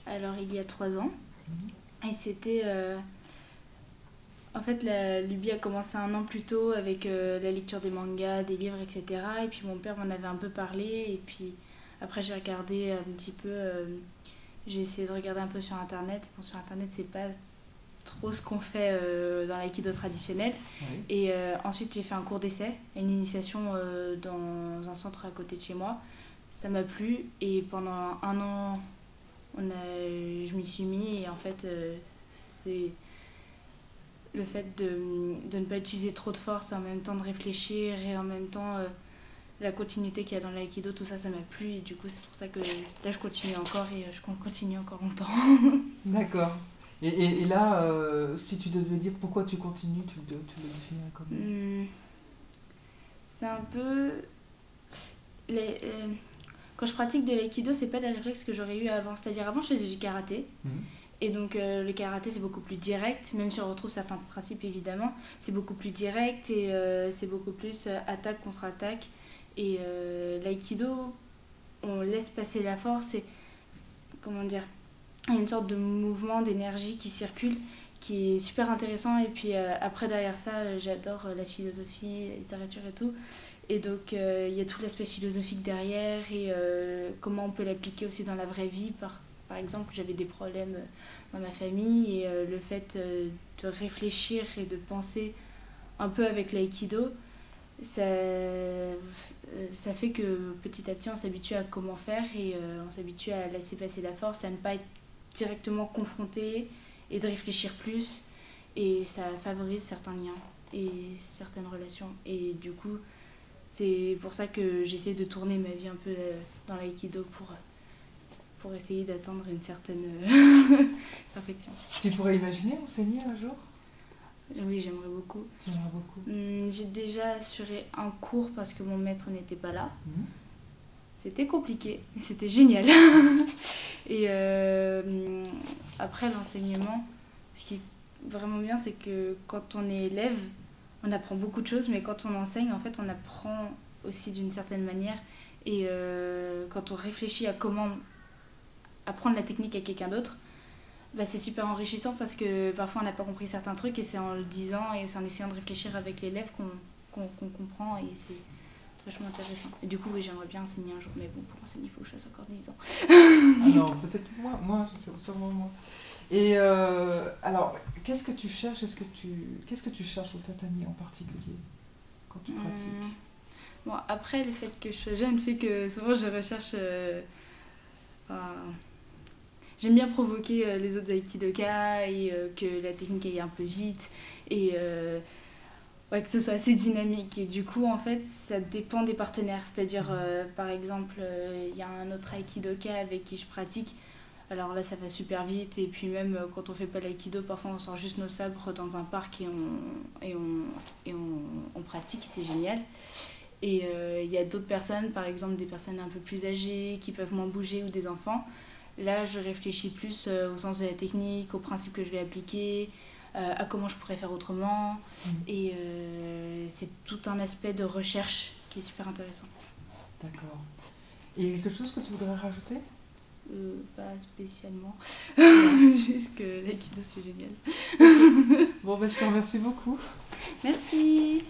Alors, il y a 3 ans. Et c'était... En fait, la lubie a commencé 1 an plus tôt avec la lecture des mangas, des livres, etc. Et puis mon père m'en avait un peu parlé. Et puis après, j'ai regardé un petit peu... j'ai essayé de regarder un peu sur Internet. Bon, sur Internet, c'est pas trop ce qu'on fait dans l'aïkido traditionnel. Oui. Et ensuite, j'ai fait un cours d'essai, une initiation dans un centre à côté de chez moi. Ça m'a plu. Et pendant 1 an, je m'y suis mis. Et en fait, c'est le fait de ne pas utiliser trop de force, et en même temps de réfléchir, et en même temps la continuité qu'il y a dans l'aïkido, tout ça, ça m'a plu. Et du coup, c'est pour ça que là, je continue encore et je compte continuer encore longtemps. D'accord. Et là, si tu devais dire pourquoi tu continues, tu le définirais comment? C'est un peu... Quand je pratique de l'aïkido, c'est pas des réflexes que j'aurais eu avant. C'est-à-dire, avant, je faisais du karaté. Et donc, le karaté, c'est beaucoup plus direct, même si on retrouve certains principes, évidemment. C'est beaucoup plus direct et c'est beaucoup plus attaque contre attaque. Et l'aïkido, on laisse passer la force et... Comment dire? Il y a une sorte de mouvement, d'énergie qui circule, qui est super intéressant. Et puis après, derrière ça, j'adore la philosophie, la littérature et tout. Et donc, il y a tout l'aspect philosophique derrière et comment on peut l'appliquer aussi dans la vraie vie. Par exemple, j'avais des problèmes dans ma famille et le fait de réfléchir et de penser un peu avec l'aïkido, ça fait que petit à petit, on s'habitue à comment faire et on s'habitue à laisser passer la force, à ne pas être directement confronté et de réfléchir plus. Et ça favorise certains liens et certaines relations. Et du coup, c'est pour ça que j'essaie de tourner ma vie un peu dans l'aïkido pour essayer d'atteindre une certaine perfection. Tu pourrais imaginer enseigner un jour? Oui, j'aimerais beaucoup. J'aimerais beaucoup. J'ai déjà assuré un cours parce que mon maître n'était pas là. C'était compliqué, mais c'était génial. Et après l'enseignement, ce qui est vraiment bien, c'est que quand on est élève, on apprend beaucoup de choses, mais quand on enseigne, en fait, on apprend aussi d'une certaine manière. Et quand on réfléchit à comment apprendre la technique à quelqu'un d'autre, bah, c'est super enrichissant parce que parfois on n'a pas compris certains trucs et c'est en le disant et c'est en essayant de réfléchir avec l'élève qu'on comprend et c'est vachement intéressant. Et du coup, oui, j'aimerais bien enseigner un jour, mais bon, pour enseigner, il faut que je fasse encore 10 ans. Ah non, peut-être moi, sûrement moi. Et alors, qu'est-ce que tu cherches? Qu'est-ce que tu cherches au tatami en particulier quand tu pratiques? Bon, après, le fait que je sois jeune fait que souvent je recherche... j'aime bien provoquer les autres aikidoka et que la technique aille un peu vite et ouais, que ce soit assez dynamique. Et du coup, en fait, ça dépend des partenaires. C'est-à-dire, par exemple, il y a un autre aikidoka avec qui je pratique. Alors là, ça va super vite. Et puis même quand on fait pas l'aïkido, parfois on sort juste nos sabres dans un parc et on pratique. C'est génial. Et il y a d'autres personnes, par exemple des personnes un peu plus âgées, qui peuvent moins bouger ou des enfants. Là, je réfléchis plus au sens de la technique, aux principes que je vais appliquer, à comment je pourrais faire autrement. Et c'est tout un aspect de recherche qui est super intéressant. D'accord. Et quelque chose que tu voudrais rajouter? Pas spécialement. Juste que l'aïkido, c'est génial. Bon, ben, je te remercie beaucoup. Merci.